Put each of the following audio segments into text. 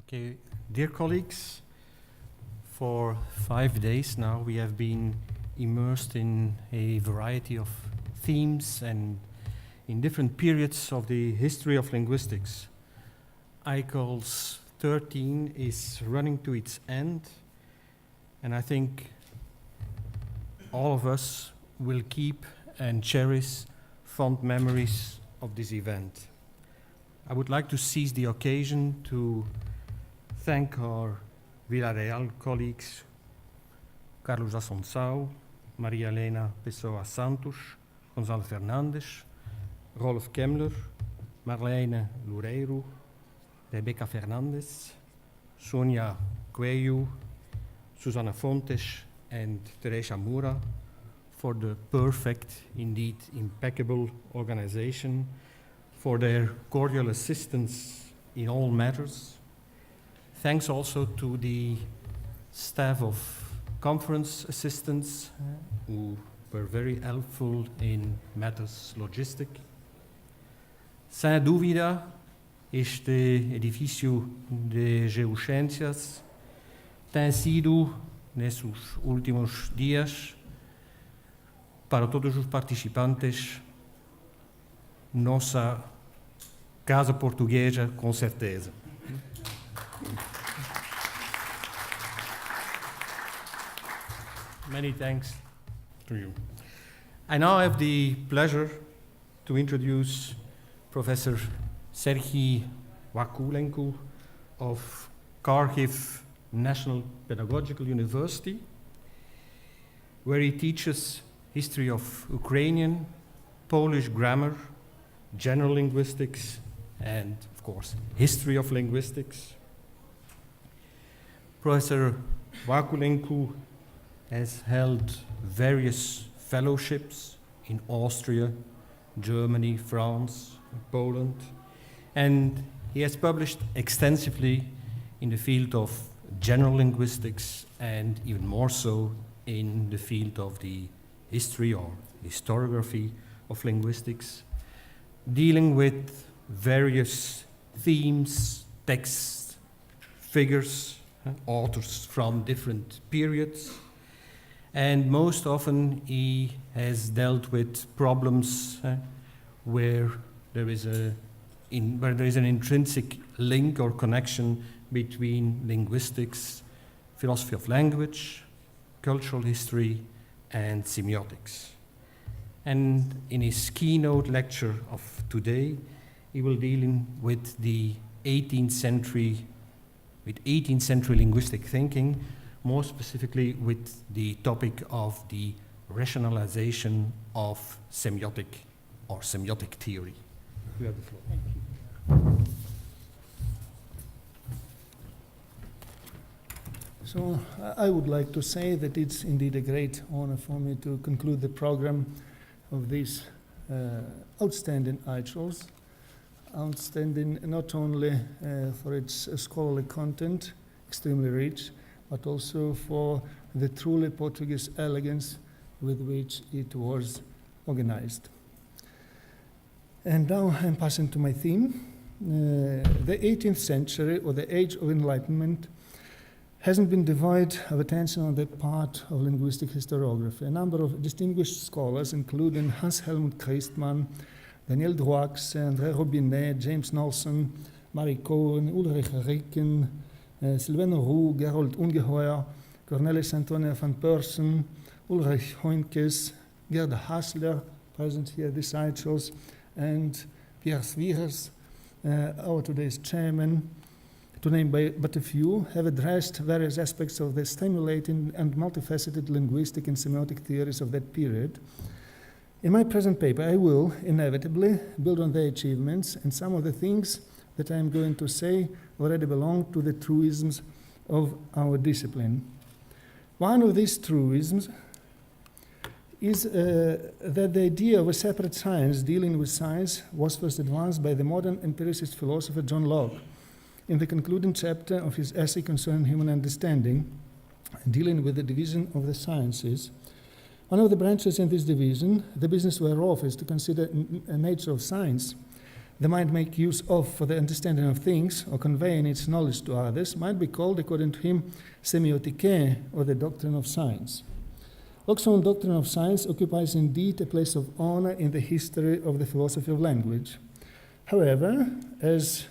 Okay, dear colleagues, for 5 days now we have been immersed in a variety of themes and in different periods of the history of linguistics. ICHoLS XIII is running to its end, and I think all of us will keep and cherish fond memories of this event. I would like to seize the occasion to thank our Vila colleagues, Carlos Assunção, Maria Helena Pessoa Santos, Gonzalo Fernandes, Rolf Kemmler, Marlene Loureiro, Rebecca Fernandes, Sonia Coelho, Susana Fontes, and Teresa Moura for the perfect, indeed impeccable organization, for their cordial assistance in all matters. Thanks also to the staff of conference assistants who were very helpful in matters logistic. Sem dúvida, este edifício de geociências tem sido, nesses últimos dias, para todos os participantes, nossa casa portuguesa, com certeza. Many thanks to you. I now have the pleasure to introduce Professor Serhii Wakúlenko of Kharkiv National Pedagogical University, where he teaches history of Ukrainian, Polish grammar, general linguistics, and of course, history of linguistics. Professor Wakúlenko has held various fellowships in Austria, Germany, France, Poland, and he has published extensively in the field of general linguistics and even more so in the field of the history or historiography of linguistics, dealing with various themes, texts, figures, authors from different periods. And most often he has dealt with problems where there is an intrinsic link or connection between linguistics, philosophy of language, cultural history, and semiotics. And in his keynote lecture of today, he will deal with the 18th century linguistic thinking, more specifically with the topic of the rationalization of semiotic or semiotic theory. You have the floor. Thank you. So I would like to say that it's indeed a great honor for me to conclude the program of this outstanding ICHoLS. Outstanding not only for its scholarly content, extremely rich, but also for the truly Portuguese elegance with which it was organized. And now I'm passing to my theme. The 18th century, or the Age of Enlightenment, hasn't been devoid of attention on the part of linguistic historiography. A number of distinguished scholars, including Hans Helmut Christmann, Daniel Droix, André Robinet, James Nelson, Marie Cohen, Ulrich Ricken, Sylvain Roux, Gerold Ungeheuer, Cornelis Antonio van Persen, Ulrich Hoinkes, Gerda Hassler, present here at this ICHoLS, and Pierre Swiers, our today's chairman, to name but a few, have addressed various aspects of the stimulating and multifaceted linguistic and semiotic theories of that period. In my present paper, I will inevitably build on their achievements, and some of the things that I am going to say already belong to the truisms of our discipline. One of these truisms is that the idea of a separate science dealing with science was first advanced by the modern empiricist philosopher John Locke in the concluding chapter of his essay concerning human understanding, dealing with the division of the sciences. One of the branches in this division, the business whereof is to consider a nature of science, the mind make use of for the understanding of things or conveying its knowledge to others might be called, according to him, Semiotic, or the doctrine of science. Locke's own doctrine of science occupies indeed a place of honor in the history of the philosophy of language. However, as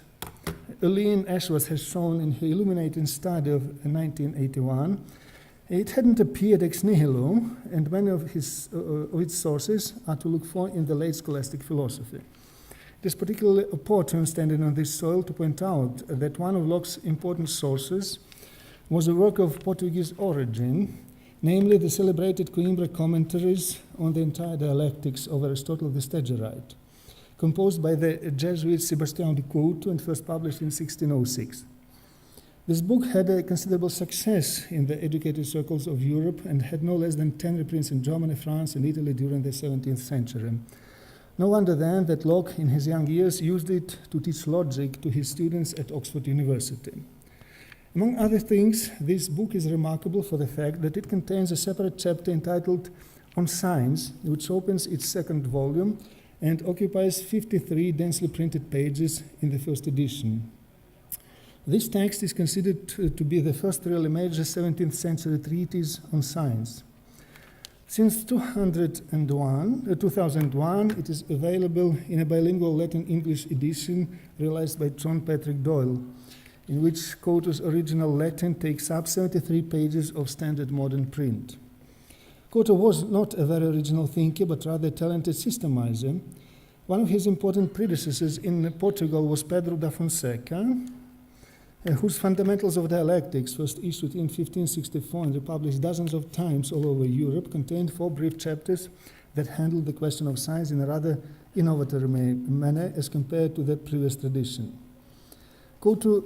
Eileen Ashworth has shown in her illuminating study of 1981, it hadn't appeared ex nihilo, and many of its sources are to look for in the late scholastic philosophy. It is particularly opportune, standing on this soil, to point out that one of Locke's important sources was a work of Portuguese origin, namely the celebrated Coimbra commentaries on the entire dialectics of Aristotle the Stagirite, composed by the Jesuit Sebastião de Couto and first published in 1606. This book had a considerable success in the educated circles of Europe and had no less than 10 reprints in Germany, France, and Italy during the 17th century. No wonder then that Locke, in his young years, used it to teach logic to his students at Oxford University. Among other things, this book is remarkable for the fact that it contains a separate chapter entitled On Science, which opens its second volume and occupies 53 densely printed pages in the first edition. This text is considered to be the first really major 17th century treatise on science. Since 2001, it is available in a bilingual Latin-English edition realized by John Patrick Doyle, in which Couto's original Latin takes up 73 pages of standard modern print. Couto was not a very original thinker, but rather a talented systemizer. One of his important predecessors in Portugal was Pedro da Fonseca, whose Fundamentals of Dialectics, first issued in 1564 and republished dozens of times all over Europe, contained 4 brief chapters that handled the question of science in a rather innovative manner as compared to the previous tradition. Couto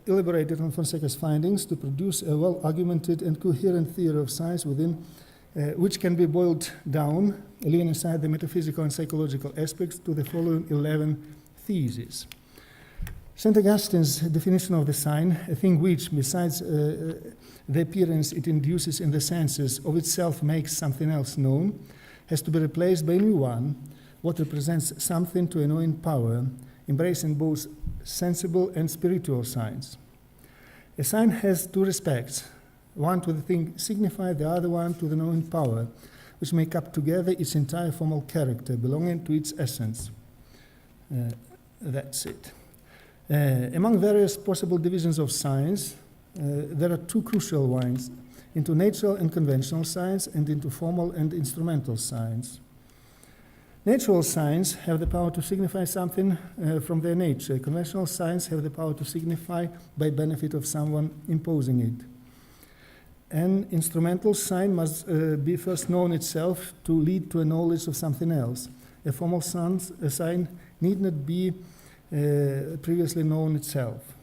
elaborated on Fonseca's findings to produce a well-argumented and coherent theory of science within which can be boiled down, leaving aside the metaphysical and psychological aspects, to the following 11 theses. St. Augustine's definition of the sign, a thing which, besides the appearance it induces in the senses, of itself makes something else known, has to be replaced by a new one, what represents something to a knowing power, embracing both sensible and spiritual signs. A sign has 2 respects, one to the thing signified, the other one to the knowing power, which make up together its entire formal character, belonging to its essence. That's it. Among various possible divisions of science, there are 2 crucial ones, into natural and conventional science and into formal and instrumental science. Natural science have the power to signify something from their nature. Conventional science have the power to signify by benefit of someone imposing it. An instrumental sign must be first known itself to lead to a knowledge of something else. A formal sign need not be previously known itself.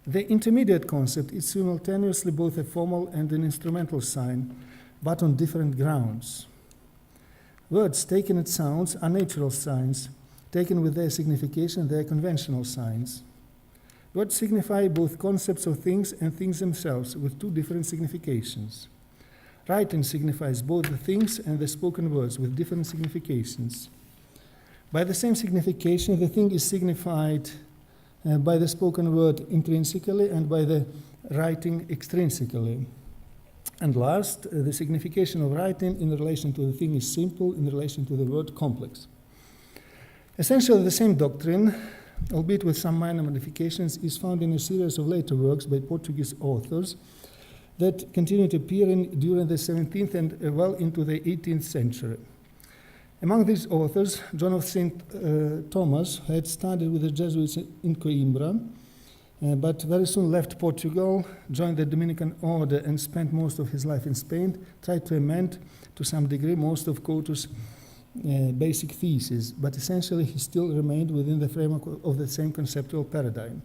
The intermediate concept is simultaneously both a formal and an instrumental sign, but on different grounds. Words taken as sounds are natural signs. Taken with their signification, they are conventional signs. Words signify both concepts of things and things themselves, with 2 different significations. Writing signifies both the things and the spoken words, with different significations. By the same signification, the thing is signified by the spoken word intrinsically and by the writing extrinsically. And last, the signification of writing in relation to the thing is simple, in relation to the word complex. Essentially, the same doctrine, albeit with some minor modifications, is found in a series of later works by Portuguese authors that continued to appear during the 17th and well into the 18th century. Among these authors, John of St. Thomas had studied with the Jesuits in Coimbra, but very soon left Portugal, joined the Dominican order, and spent most of his life in Spain, tried to amend, to some degree, most of Couto's basic theses, but essentially he still remained within the framework of the same conceptual paradigm.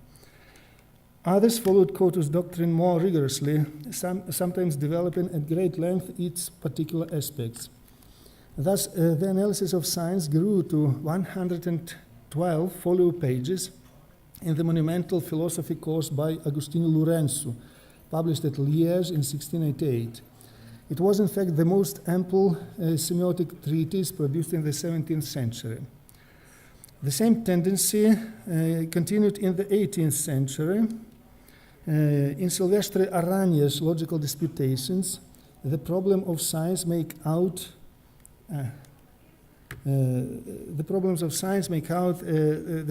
Others followed Couto's doctrine more rigorously, sometimes developing at great length its particular aspects. Thus, the analysis of science grew to 112 folio pages in the monumental philosophy course by Agostinho Lourenço, published at Liège in 1688. It was, in fact, the most ample semiotic treatise produced in the 17th century. The same tendency continued in the 18th century. In Silvestre Arranha's logical disputations, the problem of science make out the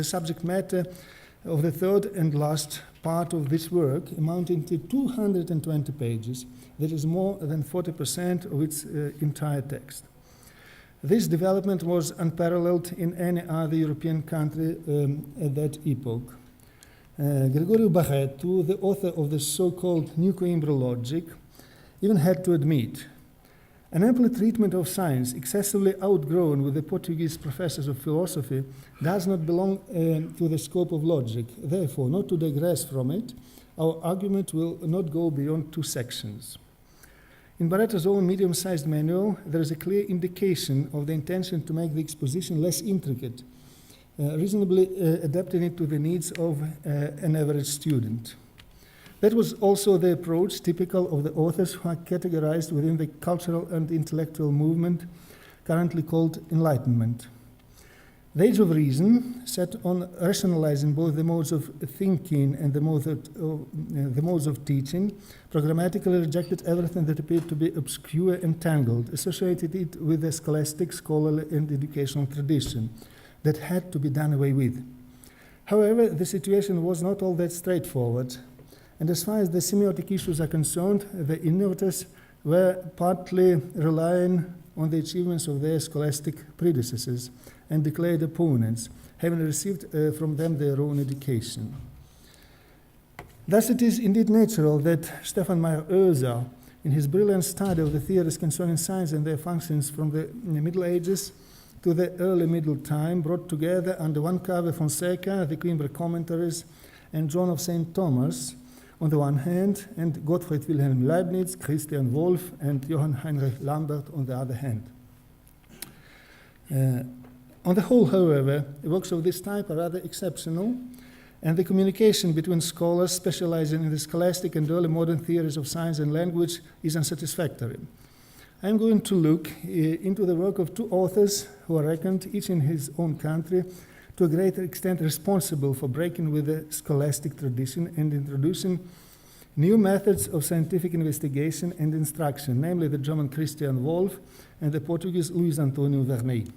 subject matter of the third and last part of this work, amounting to 220 pages. That is more than 40% of its entire text. This development was unparalleled in any other European country at that epoch. Gregorio Barreto, the author of the so-called New Coimbra logic, even had to admit an ample treatment of science, excessively outgrown with the Portuguese professors of philosophy, does not belong to the scope of logic. Therefore, not to digress from it, our argument will not go beyond 2 sections. In Barreto's own medium-sized manual, there is a clear indication of the intention to make the exposition less intricate, reasonably adapting it to the needs of an average student. That was also the approach typical of the authors who are categorized within the cultural and intellectual movement currently called Enlightenment. The Age of Reason, set on rationalizing both the modes of thinking and the modes of teaching, programmatically rejected everything that appeared to be obscure and tangled, associated it with the scholastic, scholarly, and educational tradition that had to be done away with. However, the situation was not all that straightforward. And as far as the semiotic issues are concerned, the innovators were partly relying on the achievements of their scholastic predecessors and declared opponents, having received from them their own education. Thus it is indeed natural that Stefan Meyer-Oeser, in his brilliant study of the theories concerning science and their functions from the Middle Ages to the early Middle Time, brought together under one cover Fonseca, the Coimbra commentaries, and John of St. Thomas, on the one hand, and Gottfried Wilhelm Leibniz, Christian Wolff, and Johann Heinrich Lambert on the other hand. On the whole, however, works of this type are rather exceptional, and the communication between scholars specializing in the scholastic and early modern theories of science and language is unsatisfactory. I'm going to look into the work of 2 authors who are reckoned, each in his own country, to a greater extent responsible for breaking with the scholastic tradition and introducing new methods of scientific investigation and instruction, namely the German Christian Wolff and the Portuguese Luís António Vernei.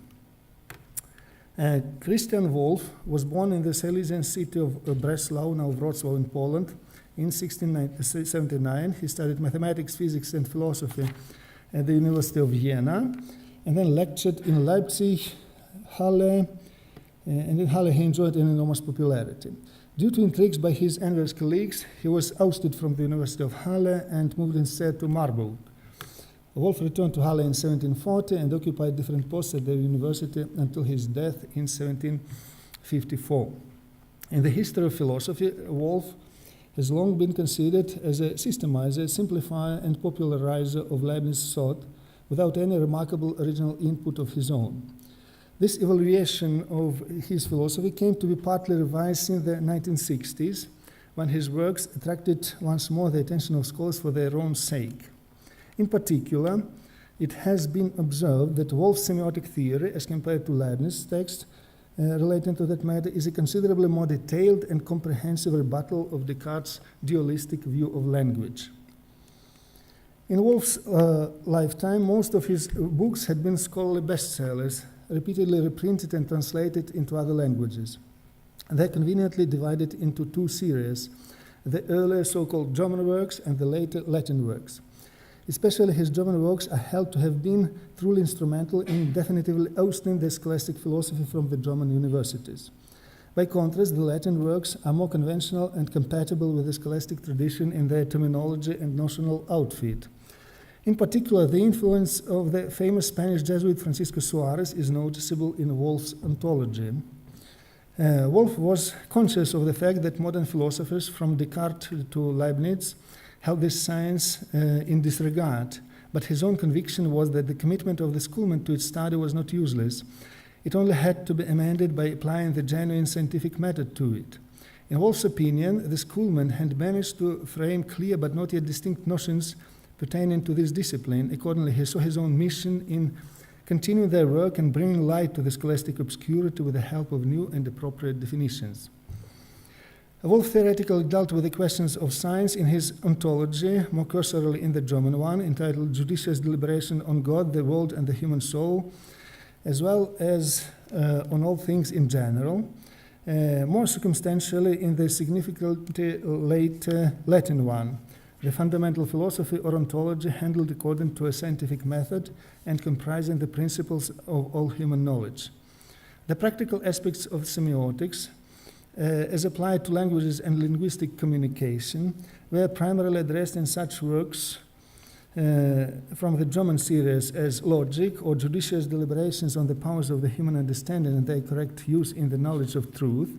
Christian Wolff was born in the Silesian city of Breslau, now Wrocław in Poland, in 1679. He studied mathematics, physics, and philosophy at the University of Vienna, and then lectured in Leipzig, Halle, and in Halle he enjoyed an enormous popularity. Due to intrigues by his envious colleagues, he was ousted from the University of Halle and moved instead to Marburg. Wolff returned to Halle in 1740 and occupied different posts at the university until his death in 1754. In the history of philosophy, Wolff has long been considered as a systemizer, simplifier, and popularizer of Leibniz thought without any remarkable original input of his own. This evaluation of his philosophy came to be partly revised in the 1960s, when his works attracted once more the attention of scholars for their own sake. In particular, it has been observed that Wolff's semiotic theory, as compared to Leibniz's text relating to that matter, is a considerably more detailed and comprehensive rebuttal of Descartes' dualistic view of language. In Wolff's lifetime, most of his books had been scholarly bestsellers, repeatedly reprinted and translated into other languages. They're conveniently divided into 2 series, the earlier so-called German works and the later Latin works. Especially his German works are held to have been truly instrumental in definitively ousting the scholastic philosophy from the German universities. By contrast, the Latin works are more conventional and compatible with the scholastic tradition in their terminology and notional outfit. In particular, the influence of the famous Spanish Jesuit Francisco Suarez is noticeable in Wolff's ontology. Wolff was conscious of the fact that modern philosophers, from Descartes to Leibniz, held this science in disregard, but his own conviction was that the commitment of the schoolman to its study was not useless. It only had to be amended by applying the genuine scientific method to it. In Wolff's opinion, the schoolman had managed to frame clear but not yet distinct notions pertaining to this discipline. Accordingly, he saw his own mission in continue their work and bring light to the scholastic obscurity with the help of new and appropriate definitions. Wolff theoretically dealt with the questions of science in his ontology, more cursorily in the German one, entitled Judicious Deliberation on God, the World, and the Human Soul, as well as on all things in general, more circumstantially in the significantly late Latin one, the fundamental philosophy or ontology handled according to a scientific method and comprising the principles of all human knowledge. The practical aspects of semiotics, as applied to languages and linguistic communication, were primarily addressed in such works from the German series as Logic or Judicious Deliberations on the Powers of the Human Understanding and their Correct Use in the Knowledge of Truth,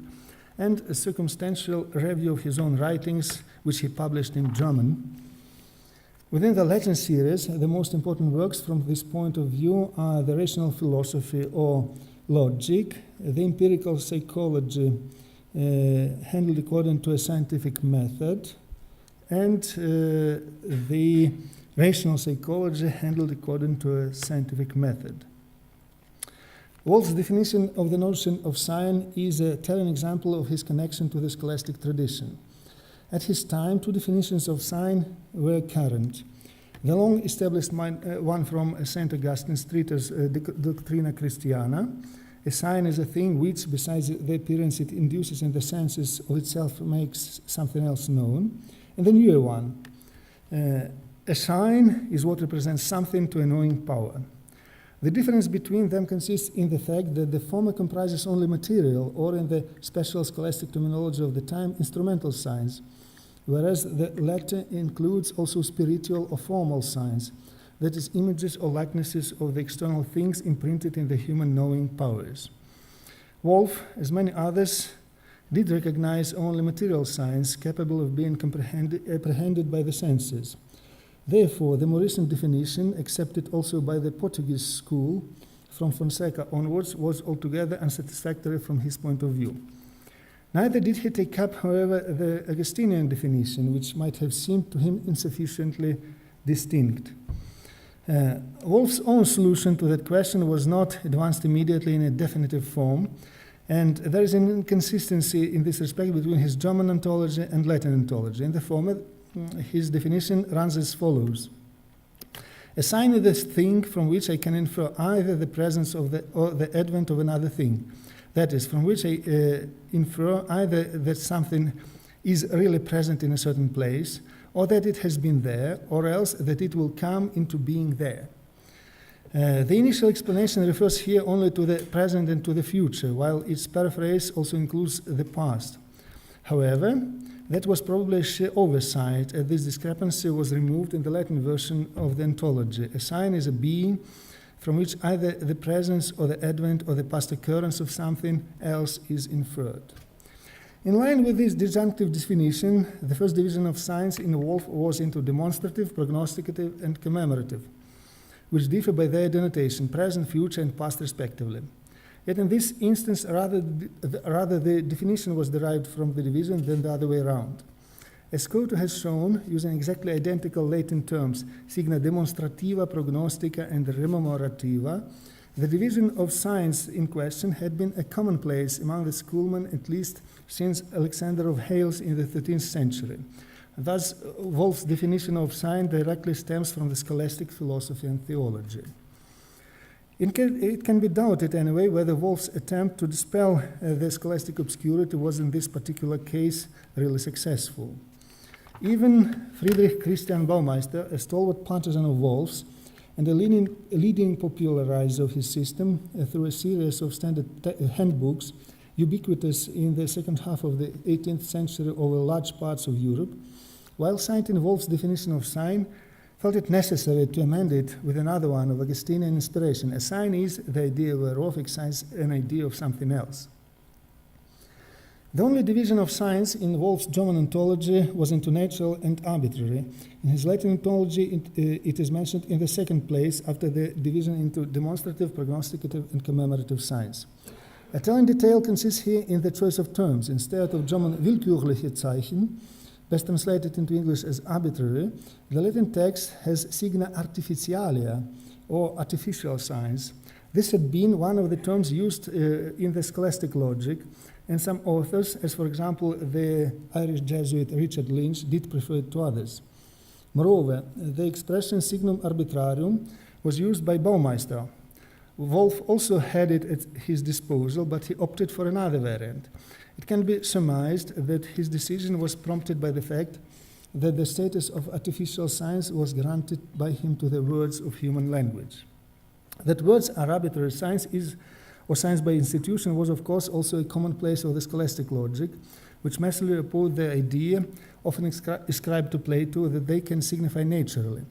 and a circumstantial review of his own writings, which he published in German. Within the Latin series, the most important works from this point of view are the Rational Philosophy or Logic, the Empirical Psychology handled according to a scientific method, and the Rational Psychology handled according to a scientific method. Wolff's definition of the notion of sign is a telling example of his connection to the scholastic tradition. At his time, two definitions of sign were current. The long-established one from St. Augustine's treatise Doctrina Christiana. A sign is a thing which, besides the appearance it induces in the senses of itself, makes something else known. And the newer one, a sign is what represents something to a knowing power. The difference between them consists in the fact that the former comprises only material, or in the special scholastic terminology of the time, instrumental signs, whereas the latter includes also spiritual or formal signs, that is, images or likenesses of the external things imprinted in the human knowing powers. Wolff, as many others, did recognize only material signs capable of being apprehended by the senses. Therefore, the more recent definition, accepted also by the Portuguese school from Fonseca onwards, was altogether unsatisfactory from his point of view. Neither did he take up, however, the Augustinian definition, which might have seemed to him insufficiently distinct. Wolff's own solution to that question was not advanced immediately in a definitive form, and there is an inconsistency in this respect between his German ontology and Latin ontology. In the former, his definition runs as follows. A sign is a thing from which I can infer either the presence of or the advent of another thing. That is, from which I infer either that something is really present in a certain place, or that it has been there, or else that it will come into being there. The initial explanation refers here only to the present and to the future, while its paraphrase also includes the past. However, that was probably a sheer oversight, as this discrepancy was removed in the Latin version of the ontology. A sign is a being from which either the presence or the advent or the past occurrence of something else is inferred. In line with this disjunctive definition, the first division of signs in Wolff was into demonstrative, prognosticative, and commemorative, which differ by their denotation, present, future, and past respectively. Yet in this instance, rather the definition was derived from the division than the other way around. As Cote has shown, using exactly identical Latin terms, signa demonstrativa, prognostica, and rememorativa, the division of signs in question had been a commonplace among the schoolmen at least since Alexander of Hales in the 13th century. Thus, Wolff's definition of sign directly stems from the scholastic philosophy and theology. It can be doubted, anyway, whether Wolff's attempt to dispel the scholastic obscurity was in this particular case really successful. Even Friedrich Christian Baumeister, a stalwart partisan of Wolff's and a leading popularizer of his system through a series of standard handbooks, ubiquitous in the second half of the 18th century over large parts of Europe, while citing Wolff's definition of sign, felt it necessary to amend it with another one of Augustinian inspiration. A sign is the idea whereof excites an idea of something else. The only division of signs in Wolff's German ontology was into natural and arbitrary. In his Latin ontology, it is mentioned in the second place after the division into demonstrative, prognosticative, and commemorative signs. A telling detail consists here in the choice of terms. Instead of German willkürliche Zeichen, best translated into English as arbitrary, the Latin text has signa artificialia, or artificial science. This had been one of the terms used in the scholastic logic, and some authors, as for example the Irish Jesuit Richard Lynch, did prefer it to others. Moreover, the expression signum arbitrarium was used by Baumeister. Wolff also had it at his disposal, but he opted for another variant. It can be surmised that his decision was prompted by the fact that the status of artificial science was granted by him to the words of human language. That words are arbitrary science or science by institution was of course also a commonplace of the scholastic logic, which massively opposed the idea, often ascribed to Plato, that they can signify naturally,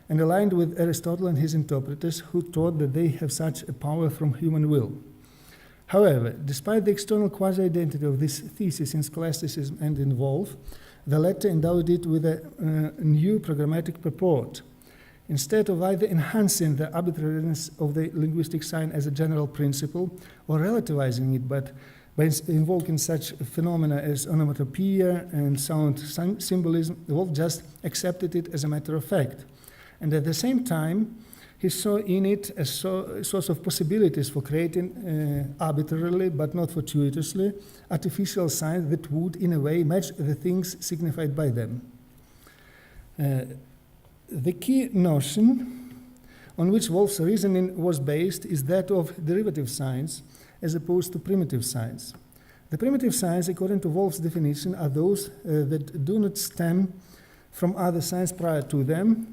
and aligned with Aristotle and his interpreters who taught that they have such a power from human will. However, despite the external quasi-identity of this thesis in scholasticism and in Wolff, the latter endowed it with a new programmatic purport. Instead of either enhancing the arbitrariness of the linguistic sign as a general principle or relativizing it, but by invoking such phenomena as onomatopoeia and sound symbolism, Wolff just accepted it as a matter of fact. And at the same time, he saw in it a source of possibilities for creating arbitrarily, but not fortuitously, artificial signs that would, in a way, match the things signified by them. The key notion on which Wolff's reasoning was based is that of derivative signs as opposed to primitive signs. The primitive signs, according to Wolff's definition, are those that do not stem from other signs prior to them,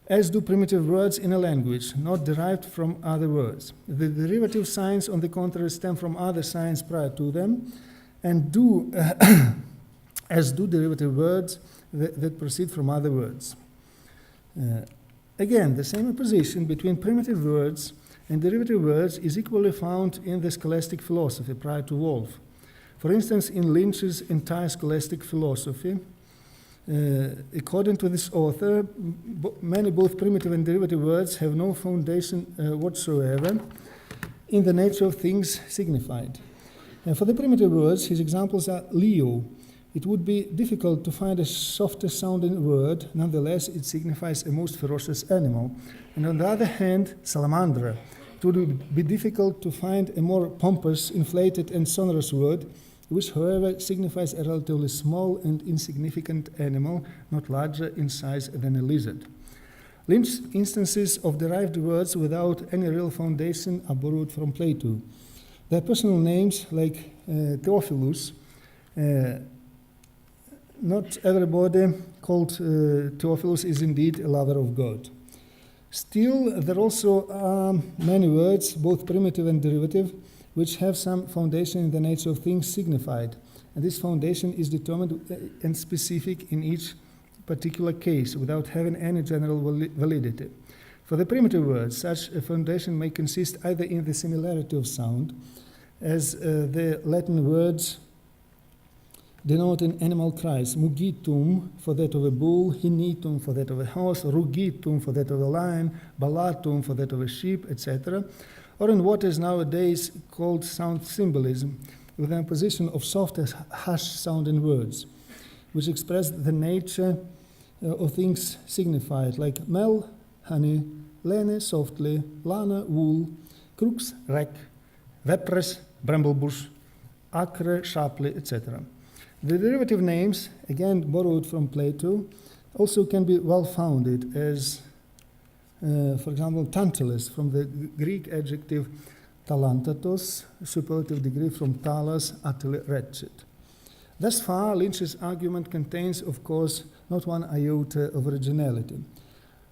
as do primitive words in a language, not derived from other words. The derivative signs, on the contrary, stem from other signs prior to them, and do, as do derivative words that proceed from other words. Again, the same opposition between primitive words and derivative words is equally found in the scholastic philosophy prior to Wolff. For instance, in Lynch's entire scholastic philosophy, according to this author, many both primitive and derivative words have no foundation whatsoever in the nature of things signified. For the primitive words, his examples are Leo. It would be difficult to find a softer sounding word, nonetheless it signifies a most ferocious animal. And on the other hand, salamandra. It would be difficult to find a more pompous, inflated and sonorous word, which however signifies a relatively small and insignificant animal, not larger in size than a lizard. Lynch's instances of derived words without any real foundation are borrowed from Plato. Their personal names, like Theophilus, not everybody called Theophilus is indeed a lover of God. Still, there also are many words, both primitive and derivative, which have some foundation in the nature of things signified. And this foundation is determined and specific in each particular case without having any general validity. For the primitive words, such a foundation may consist either in the similarity of sound, as the Latin words denoting animal cries, mugitum for that of a bull, hinitum for that of a horse, rugitum for that of a lion, ballatum for that of a sheep, etc., or in what is nowadays called sound symbolism, with an position of soft, harsh-sounding words, which express the nature of things signified, like mel, honey, lene, softly, lana, wool, crux, wreck, vepres, bramblebush, acre, sharply, etc. The derivative names, again borrowed from Plato, also can be well-founded as, for example, Tantalus, from the Greek adjective talantatos, superlative degree from talas, utterly wretched. Thus far, Lynch's argument contains, of course, not one iota of originality.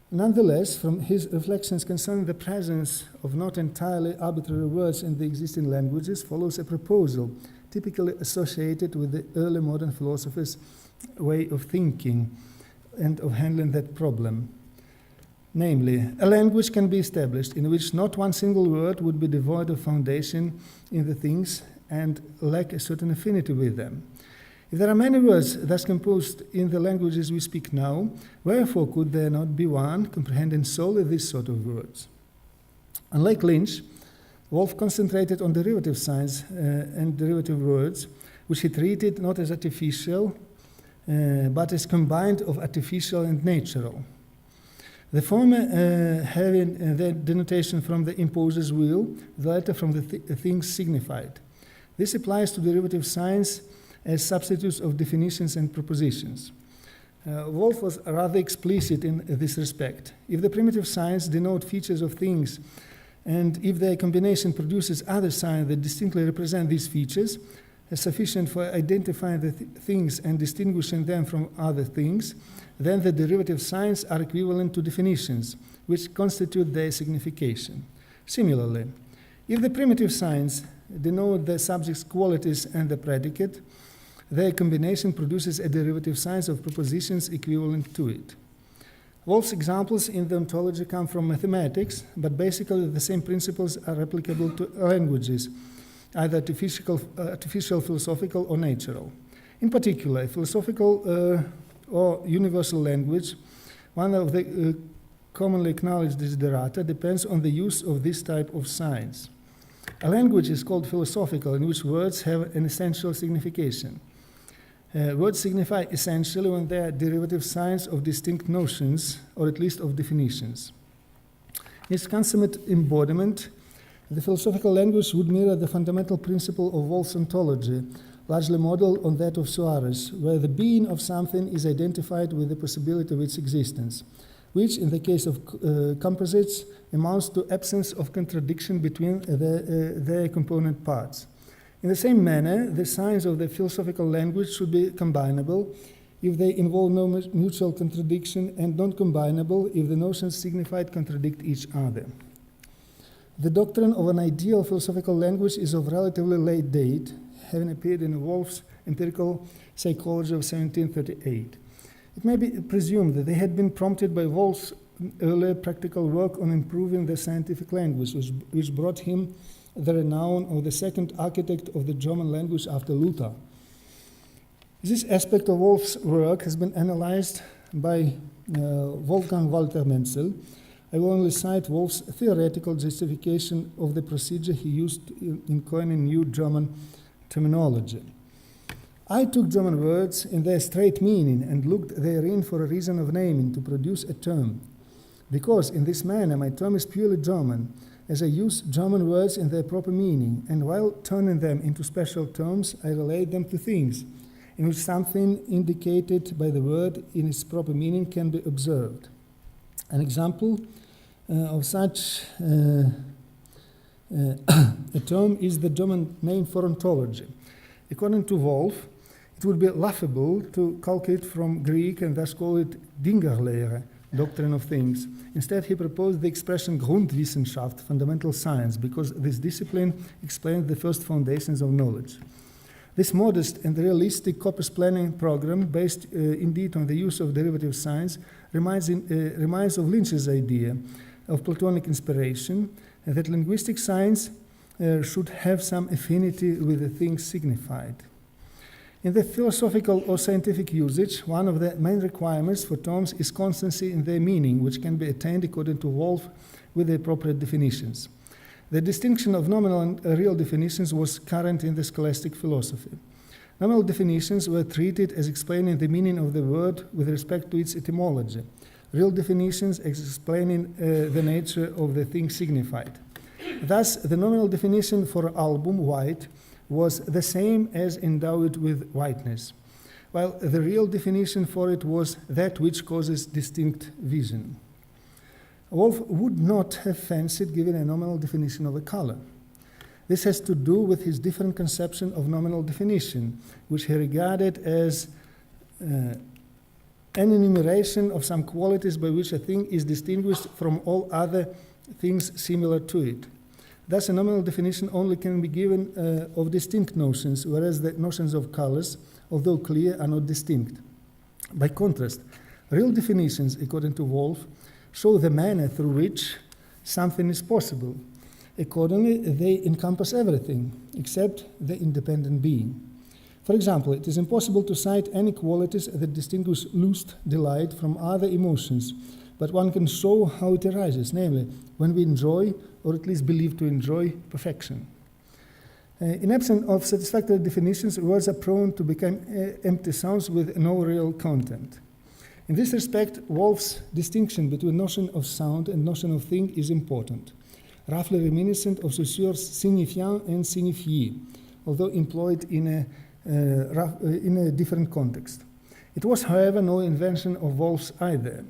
Nonetheless, from his reflections concerning the presence of not entirely arbitrary words in the existing languages follows a proposal typically associated with the early modern philosophers' way of thinking and of handling that problem. Namely, a language can be established in which not one single word would be devoid of foundation in the things and lack a certain affinity with them. If there are many words thus composed in the languages we speak now, wherefore could there not be one comprehending solely this sort of words? Unlike Lynch, Wolff concentrated on derivative signs and derivative words, which he treated not as artificial, but as combined of artificial and natural. The former having the denotation from the imposer's will, the latter from the things signified. This applies to derivative signs as substitutes of definitions and propositions. Wolff was rather explicit in this respect. If the primitive signs denote features of things, and if their combination produces other signs that distinctly represent these features, as sufficient for identifying the things and distinguishing them from other things, then the derivative signs are equivalent to definitions, which constitute their signification. Similarly, if the primitive signs denote the subject's qualities and the predicate, their combination produces a derivative signs of propositions equivalent to it. Wolff's examples in the ontology come from mathematics, but basically the same principles are applicable to languages, either artificial, philosophical, or natural. In particular, philosophical or universal language, one of the commonly acknowledged desiderata, depends on the use of this type of signs. A language is called philosophical in which words have an essential signification. Words signify essentially when they are derivative signs of distinct notions, or at least of definitions. In its consummate embodiment, the philosophical language would mirror the fundamental principle of Wolff's ontology, largely modeled on that of Suarez, where the being of something is identified with the possibility of its existence, which, in the case of composites, amounts to absence of contradiction between their component parts. In the same manner, the signs of the philosophical language should be combinable if they involve no mutual contradiction, and non-combinable if the notions signified contradict each other. The doctrine of an ideal philosophical language is of relatively late date, having appeared in Wolff's Empirical Psychology of 1738. It may be presumed that they had been prompted by Wolff's earlier practical work on improving the scientific language, which brought him the renown of the second architect of the German language after Luther. This aspect of Wolff's work has been analyzed by Wolfgang Walter Menzel. I will only cite Wolff's theoretical justification of the procedure he used in coining new German terminology. I took German words in their straight meaning and looked therein for a reason of naming to produce a term. Because in this manner my term is purely German, as I use German words in their proper meaning, and while turning them into special terms, I relate them to things, in which something indicated by the word in its proper meaning can be observed. An example of such a term is the German name for ontology. According to Wolff, it would be laughable to calculate from Greek and thus call it Dingerlehre, doctrine of things. Instead, he proposed the expression Grundwissenschaft, fundamental science, because this discipline explains the first foundations of knowledge. This modest and realistic corpus planning program, based indeed on the use of derivative science, reminds of Lynch's idea of Platonic inspiration, and that linguistic science should have some affinity with the things signified. In the philosophical or scientific usage, one of the main requirements for terms is constancy in their meaning, which can be attained according to Wolff with the appropriate definitions. The distinction of nominal and real definitions was current in the scholastic philosophy. Nominal definitions were treated as explaining the meaning of the word with respect to its etymology. Real definitions as explaining the nature of the thing signified. Thus, the nominal definition for album, white, was the same as endowed with whiteness, while the real definition for it was that which causes distinct vision. Wolff would not have fancied giving a nominal definition of a color. This has to do with his different conception of nominal definition, which he regarded as an enumeration of some qualities by which a thing is distinguished from all other things similar to it. Thus, a nominal definition only can be given of distinct notions, whereas the notions of colors, although clear, are not distinct. By contrast, real definitions, according to Wolff, show the manner through which something is possible. Accordingly, they encompass everything, except the independent being. For example, it is impossible to cite any qualities that distinguish lust, delight, from other emotions, but one can show how it arises, namely, when we enjoy, or at least believe to enjoy, perfection. In absence of satisfactory definitions, words are prone to become empty sounds with no real content. In this respect, Wolff's distinction between notion of sound and notion of thing is important, roughly reminiscent of Saussure's signifiant and signifié, although employed in a different context. It was, however, no invention of Wolff's either.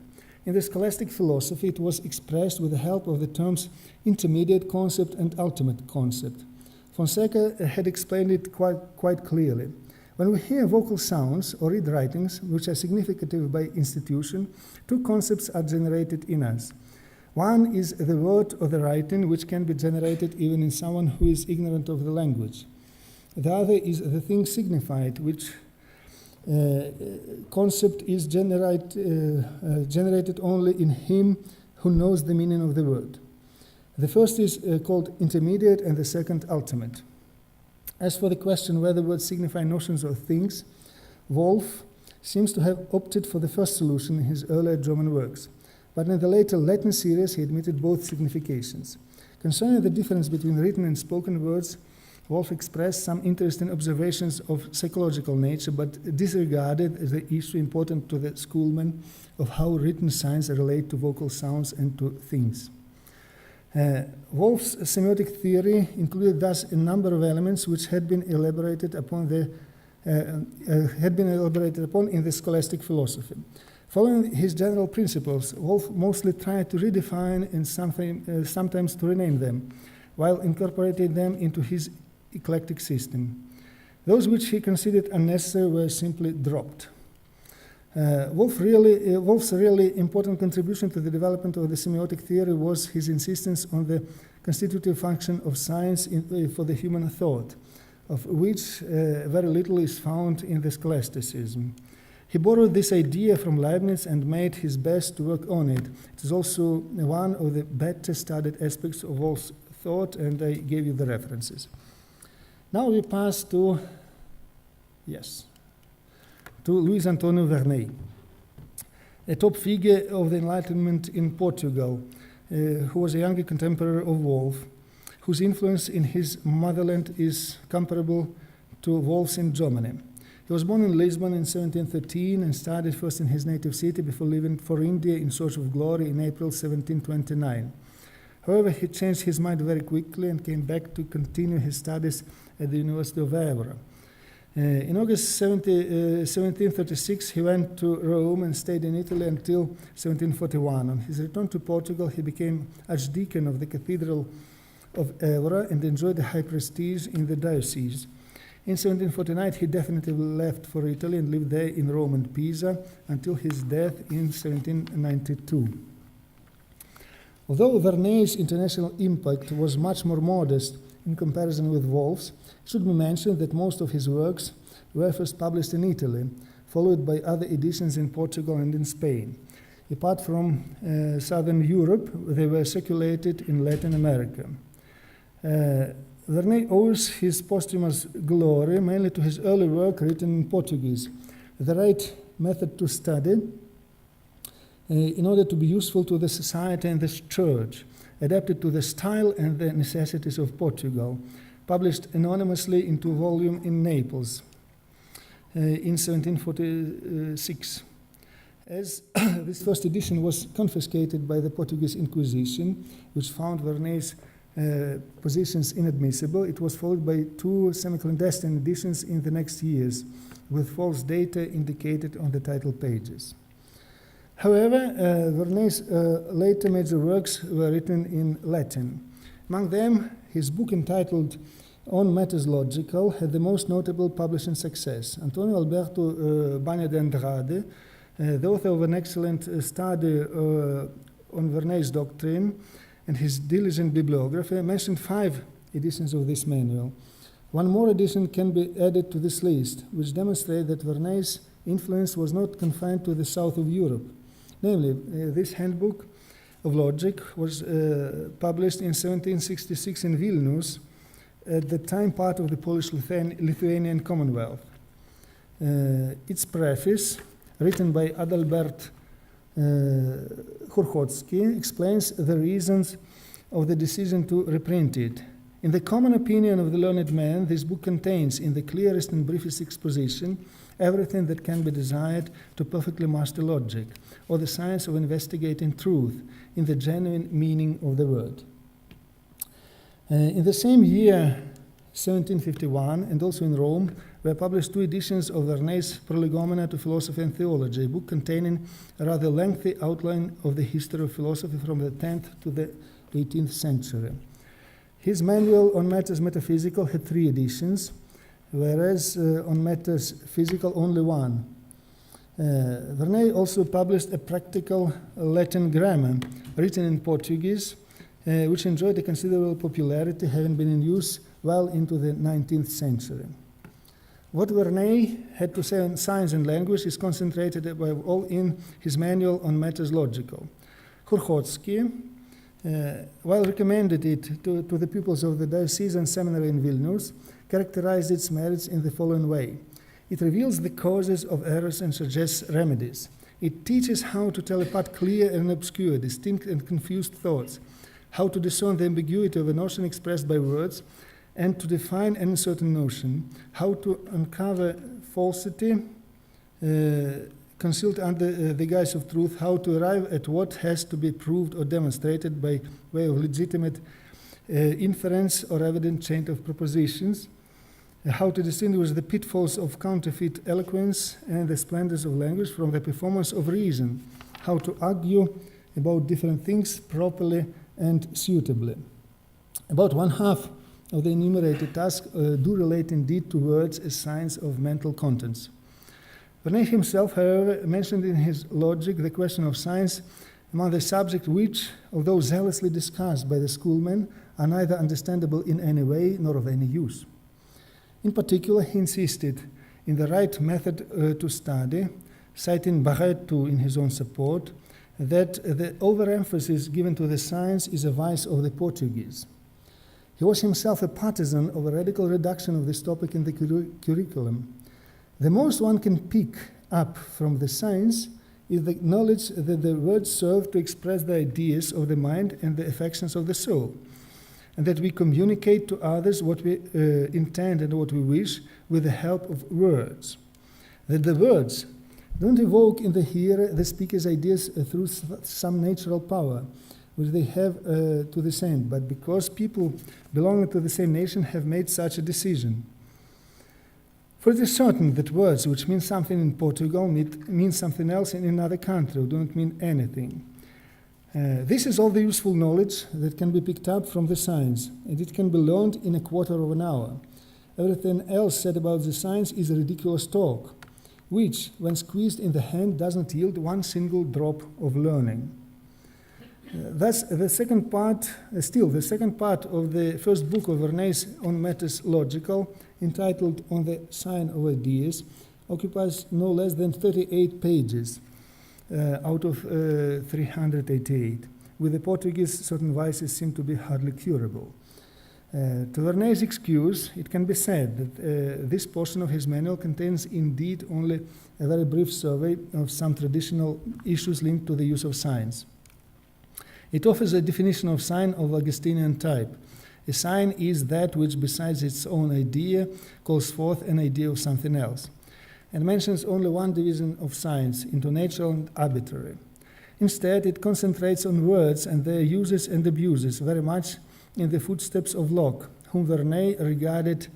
In the scholastic philosophy, it was expressed with the help of the terms intermediate concept and ultimate concept. Fonseca had explained it quite clearly. When we hear vocal sounds or read writings which are significative by institution, two concepts are generated in us. One is the word or the writing, which can be generated even in someone who is ignorant of the language. The other is the thing signified, which concept is generated only in him who knows the meaning of the word. The first is called intermediate and the second ultimate. As for the question whether words signify notions or things, Wolff seems to have opted for the first solution in his earlier German works, but in the later Latin series he admitted both significations. Concerning the difference between written and spoken words, Wolff expressed some interest in observations of psychological nature, but disregarded the issue important to the schoolmen of how written signs relate to vocal sounds and to things. Wolff's semiotic theory included thus a number of elements which had been elaborated upon in the scholastic philosophy. Following his general principles, Wolff mostly tried to redefine and sometimes to rename them, while incorporating them into his eclectic system. Those which he considered unnecessary were simply dropped. Wolff's really important contribution to the development of the semiotic theory was his insistence on the constitutive function of science for the human thought, of which very little is found in the scholasticism. He borrowed this idea from Leibniz and made his best to work on it. It is also one of the better studied aspects of Wolff's thought, and I gave you the references. Now we pass to Luís António Vernei, a top figure of the Enlightenment in Portugal, who was a younger contemporary of Wolff, whose influence in his motherland is comparable to Wolff's in Germany. He was born in Lisbon in 1713 and studied first in his native city before leaving for India in search of glory in April 1729. However, he changed his mind very quickly and came back to continue his studies at the University of Évora. In August 1736, he went to Rome and stayed in Italy until 1741. On his return to Portugal, he became archdeacon of the Cathedral of Évora and enjoyed a high prestige in the diocese. In 1749, he definitively left for Italy and lived there in Rome and Pisa until his death in 1792. Although Vernei's international impact was much more modest in comparison with Wolff's, it should be mentioned that most of his works were first published in Italy, followed by other editions in Portugal and in Spain. Apart from Southern Europe, they were circulated in Latin America. Vernei owes his posthumous glory mainly to his early work written in Portuguese, the right method to study, in order to be useful to the society and the church, adapted to the style and the necessities of Portugal, published anonymously in 2 volumes in Naples in 1746. As this first edition was confiscated by the Portuguese Inquisition, which found Vernei's positions inadmissible, it was followed by 2 semi-clandestine editions in the next years, with false data indicated on the title pages. However, Vernei's later major works were written in Latin. Among them, his book entitled On Matters Logical had the most notable publishing success. António Alberto Banha de Andrade, the author of an excellent study on Vernei's doctrine and his diligent bibliography, mentioned 5 editions of this manual. One more edition can be added to this list, which demonstrates that Vernei's influence was not confined to the south of Europe. Namely, this handbook of logic was published in 1766 in Vilnius, at the time part of the Polish-Lithuanian Commonwealth. Its preface, written by Adalbert Churchotsky, explains the reasons of the decision to reprint it. In the common opinion of the learned man, this book contains, in the clearest and briefest exposition, everything that can be desired to perfectly master logic, or the science of investigating truth, in the genuine meaning of the word. In the same year, 1751, and also in Rome, were published 2 editions of Vernei's Prolegomena to Philosophy and Theology, a book containing a rather lengthy outline of the history of philosophy from the 10th to the 18th century. His manual on matters metaphysical had 3 editions, whereas on matters physical only 1. Vernei also published a practical Latin grammar written in Portuguese, which enjoyed a considerable popularity, having been in use well into the 19th century. What Vernei had to say on science and language is concentrated above all in his manual on matters logical. Churchotsky, while recommended it to the pupils of the diocesan seminary in Vilnius, characterized its merits in the following way. It reveals the causes of errors and suggests remedies. It teaches how to tell apart clear and obscure, distinct and confused thoughts, how to discern the ambiguity of a notion expressed by words, and to define an uncertain notion, how to uncover falsity concealed under the guise of truth, how to arrive at what has to be proved or demonstrated by way of legitimate inference or evident chain of propositions, how to distinguish the pitfalls of counterfeit eloquence and the splendors of language from the performance of reason, how to argue about different things properly and suitably. About 1/2 of the enumerated tasks do relate indeed to words as signs of mental contents. Vernei himself, however, mentioned in his Logic the question of science among the subjects which, although zealously discussed by the schoolmen, are neither understandable in any way nor of any use. In particular, he insisted in the right method to study, citing Barreto in his own support, that the overemphasis given to the science is a vice of the Portuguese. He was himself a partisan of a radical reduction of this topic in the curriculum. The most one can pick up from the science is the knowledge that the words serve to express the ideas of the mind and the affections of the soul, and that we communicate to others what we intend and what we wish with the help of words. That the words don't evoke in the hearer the speaker's ideas through some natural power, which they have to this end, but because people belonging to the same nation have made such a decision. For it is certain that words which mean something in Portugal mean something else in another country, or don't mean anything. This is all the useful knowledge that can be picked up from the science, and it can be learned in a quarter of an hour. Everything else said about the science is ridiculous talk, which, when squeezed in the hand, doesn't yield one single drop of learning. Thus, the second part of the first book of Vernei's On Matters Logical, entitled On the Sign of Ideas, occupies no less than 38 pages out of 388. With the Portuguese, certain vices seem to be hardly curable. To Vernei's excuse, it can be said that this portion of his manual contains indeed only a very brief survey of some traditional issues linked to the use of science. It offers a definition of sign of Augustinian type. A sign is that which, besides its own idea, calls forth an idea of something else, and mentions only one division of science, into natural and arbitrary. Instead, it concentrates on words and their uses and abuses, very much in the footsteps of Locke, whom Vernei regarded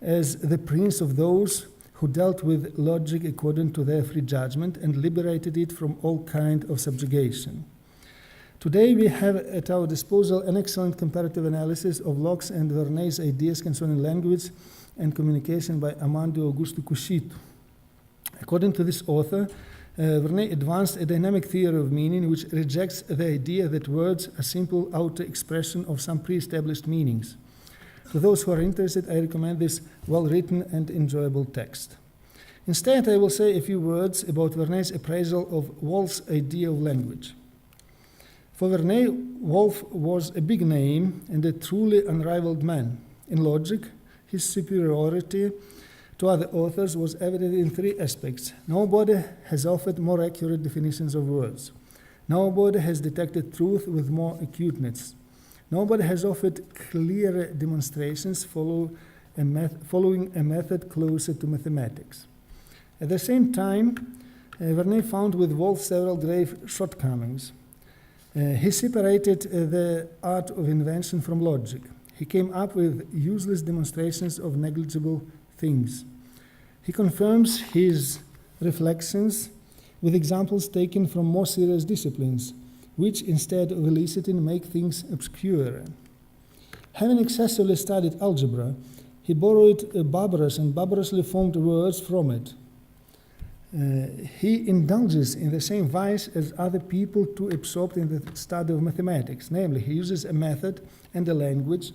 as the prince of those who dealt with logic according to their free judgment and liberated it from all kind of subjugation. Today we have at our disposal an excellent comparative analysis of Locke's and Vernei's ideas concerning language and communication by Armando Augusto Cuscito. According to this author, Vernei advanced a dynamic theory of meaning which rejects the idea that words are simple outer expression of some pre-established meanings. To those who are interested, I recommend this well-written and enjoyable text. Instead, I will say a few words about Vernei's appraisal of Wolff's idea of language. For Vernei, Wolff was a big name and a truly unrivaled man. In logic, his superiority to other authors was evident in 3 aspects. Nobody has offered more accurate definitions of words. Nobody has detected truth with more acuteness. Nobody has offered clearer demonstrations following a method closer to mathematics. At the same time, Vernei found with Wolff several grave shortcomings. He separated the art of invention from logic. He came up with useless demonstrations of negligible things. He confirms his reflections with examples taken from more serious disciplines, which instead of eliciting make things obscure. Having excessively studied algebra, he borrowed barbarous and barbarously formed words from it. He indulges in the same vice as other people too absorbed in the study of mathematics. Namely, he uses a method and a language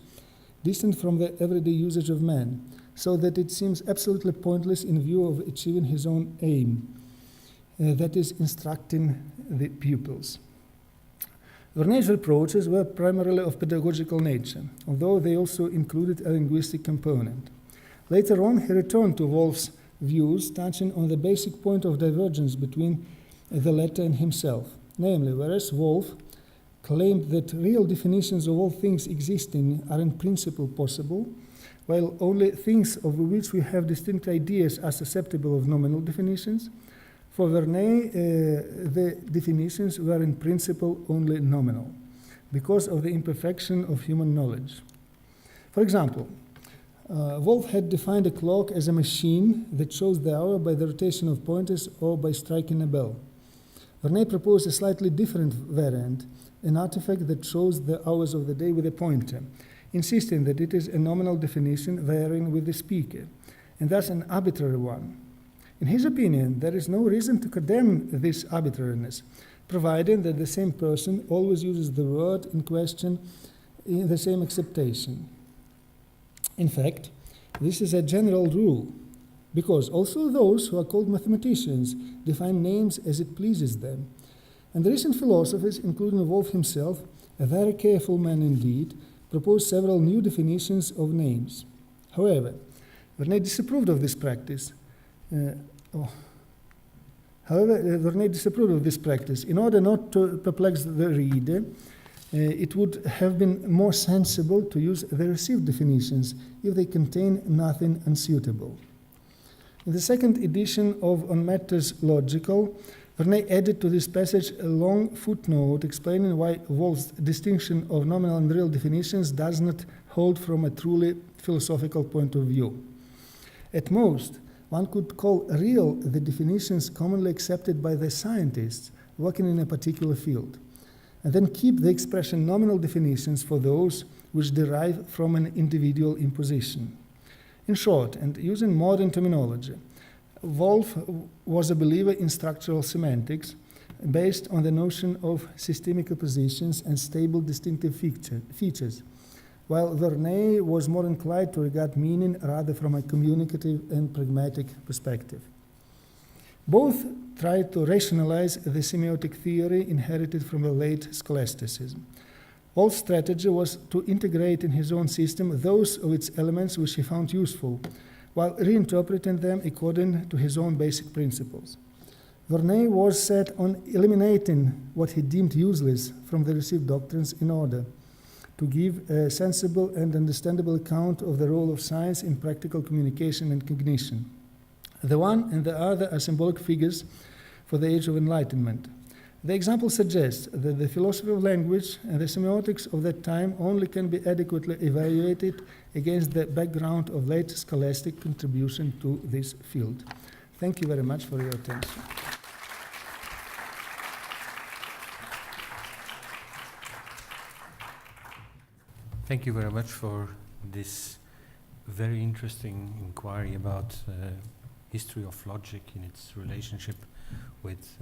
distant from the everyday usage of man, so that it seems absolutely pointless in view of achieving his own aim, that is, instructing the pupils. Vernei's reproaches were primarily of pedagogical nature, although they also included a linguistic component. Later on, he returned to Wolff's views, touching on the basic point of divergence between the latter and himself. Namely, whereas Wolff claimed that real definitions of all things existing are in principle possible, while only things of which we have distinct ideas are susceptible of nominal definitions, for Vernei, the definitions were in principle only nominal, because of the imperfection of human knowledge. For example, Wolff had defined a clock as a machine that shows the hour by the rotation of pointers or by striking a bell. Vernei proposed a slightly different variant, an artifact that shows the hours of the day with a pointer, insisting that it is a nominal definition varying with the speaker, and thus an arbitrary one. In his opinion, there is no reason to condemn this arbitrariness, provided that the same person always uses the word in question in the same acceptation. In fact, this is a general rule, because also those who are called mathematicians define names as it pleases them. And the recent philosophers, including Wolff himself, a very careful man indeed, proposed several new definitions of names. However, Vernei disapproved of this practice. Vernei disapproved of this practice. In order not to perplex the reader, it would have been more sensible to use the received definitions if they contain nothing unsuitable. In the second edition of On Matters Logical, Vernei added to this passage a long footnote explaining why Wolff's distinction of nominal and real definitions does not hold from a truly philosophical point of view. At most, one could call real the definitions commonly accepted by the scientists working in a particular field, and then keep the expression nominal definitions for those which derive from an individual imposition. In short, and using modern terminology, Wolff was a believer in structural semantics based on the notion of systemic oppositions and stable distinctive features, while Vernei was more inclined to regard meaning rather from a communicative and pragmatic perspective. Both tried to rationalize the semiotic theory inherited from the late scholasticism. Wolff's strategy was to integrate in his own system those of its elements which he found useful, while reinterpreting them according to his own basic principles. Vernei was set on eliminating what he deemed useless from the received doctrines in order to give a sensible and understandable account of the role of science in practical communication and cognition. The one and the other are symbolic figures for the age of enlightenment. The example suggests that the philosophy of language and the semiotics of that time only can be adequately evaluated against the background of late scholastic contribution to this field. Thank you very much for your attention. Thank you very much for this very interesting inquiry about history of logic in its relationship with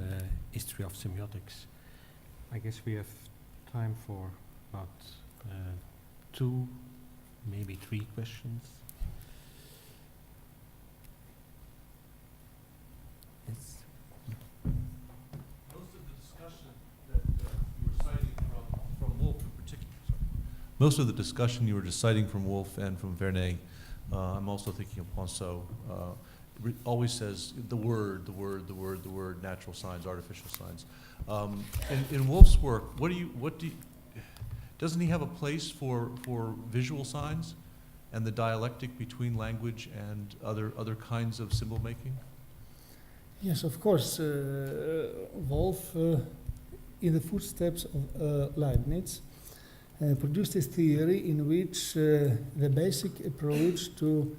history of semiotics. I guess we have time for about 2, maybe 3 questions. Yes. Most of the discussion that you were citing from Wolff in particular, most of the discussion you were just citing from Wolff and from Vernei, I'm also thinking of Poinceau, always says the word, natural signs, artificial signs. In Wolff's work, doesn't he have a place for visual signs and the dialectic between language and other kinds of symbol making? Yes, of course. Wolff, in the footsteps of Leibniz, produced a theory in which the basic approach to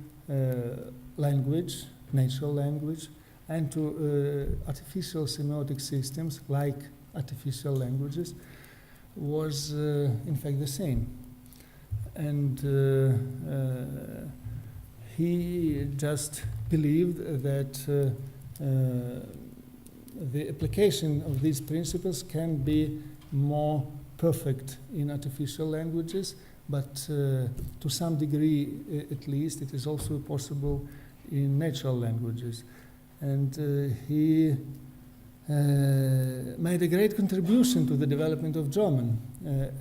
language, natural language, and to artificial semiotic systems like artificial languages was in fact the same. And he just believed that the application of these principles can be more perfect in artificial languages, but to some degree at least it is also possible in natural languages. And he made a great contribution to the development of German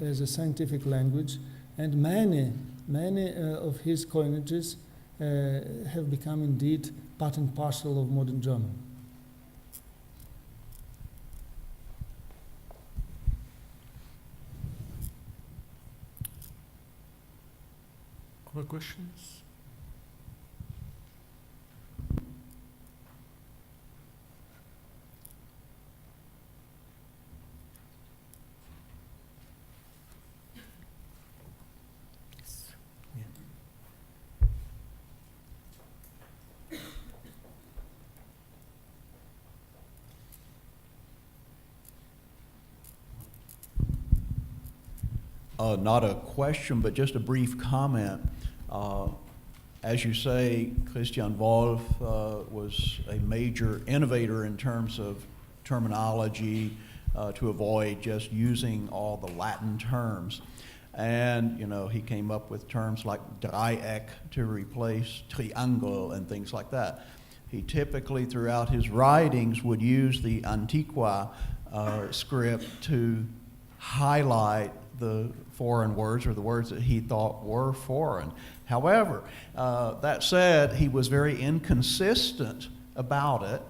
as a scientific language, and many of his coinages have become indeed part and parcel of modern German. Other questions? Not a question, but just a brief comment. As you say, Christian Wolff was a major innovator in terms of terminology to avoid just using all the Latin terms. And, you know, he came up with terms like Dreieck to replace triangle and things like that. He typically, throughout his writings, would use the Antiqua script to highlight the foreign words or the words that he thought were foreign. However, that said, he was very inconsistent about it,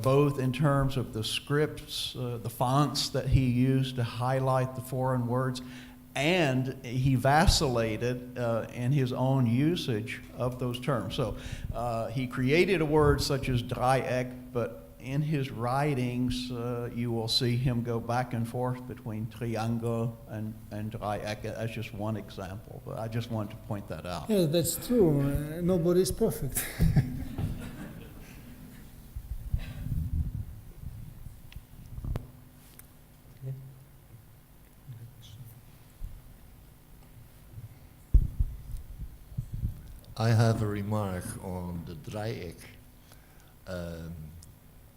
both in terms of the scripts, the fonts that he used to highlight the foreign words, and he vacillated in his own usage of those terms. So he created a word such as Dreieck, but in his writings, you will see him go back and forth between triangle and Dreieck. That's just one example, but I just wanted to point that out. Yeah, that's true. Nobody is perfect. I have a remark on the Dreieck.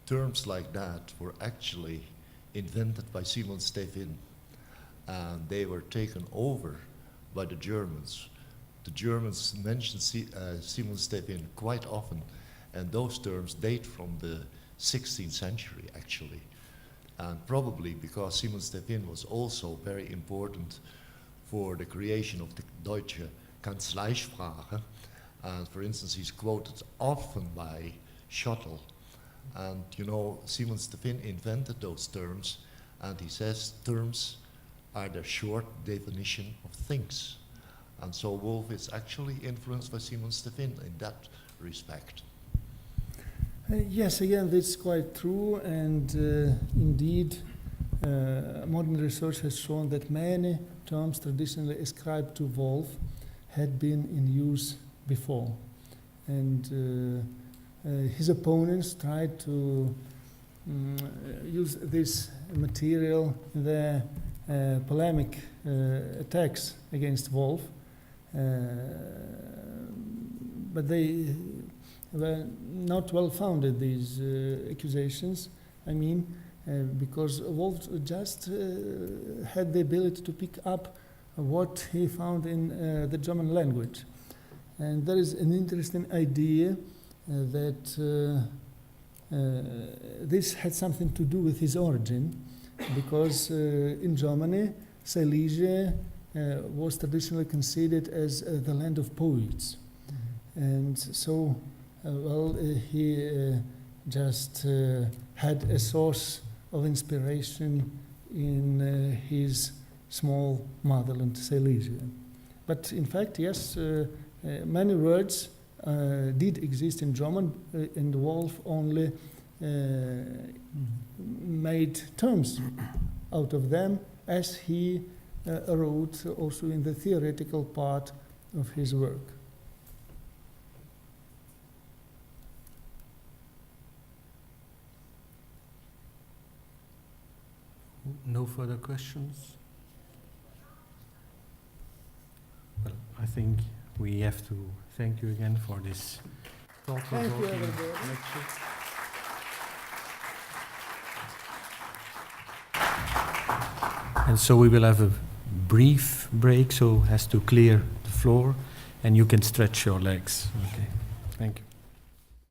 Terms like that were actually invented by Simon Stevin, and they were taken over by the Germans. The Germans mention Simon Stevin quite often, and those terms date from the 16th century, actually. And probably because Simon Stevin was also very important for the creation of the Deutsche Kanzleisprache. And for instance, he's quoted often by Schottel. And you know, Simon Stevin invented those terms, and he says terms are the short definition of things. And so Wolff is actually influenced by Simon Stevin in that respect. Yes, again, that's quite true, and indeed, modern research has shown that many terms traditionally ascribed to Wolff had been in use before. And his opponents tried to use this material in their polemic attacks against Wolff, but they were not well founded, these accusations. I mean, because Wolff just had the ability to pick up what he found in the German language. And there is an interesting idea that this had something to do with his origin, because in Germany, Silesia was traditionally considered as the land of poets. Mm-hmm. And so, he just had a source of inspiration in his small motherland Silesia. But in fact, yes, many words did exist in German, and Wolff only made terms out of them, as he wrote also in the theoretical part of his work. No further questions? Well, I think we have to thank you again for this Thank you, thought-provoking everybody. lecture. And so we will have a brief break, so has to clear the floor, and you can stretch your legs. Okay, thank you.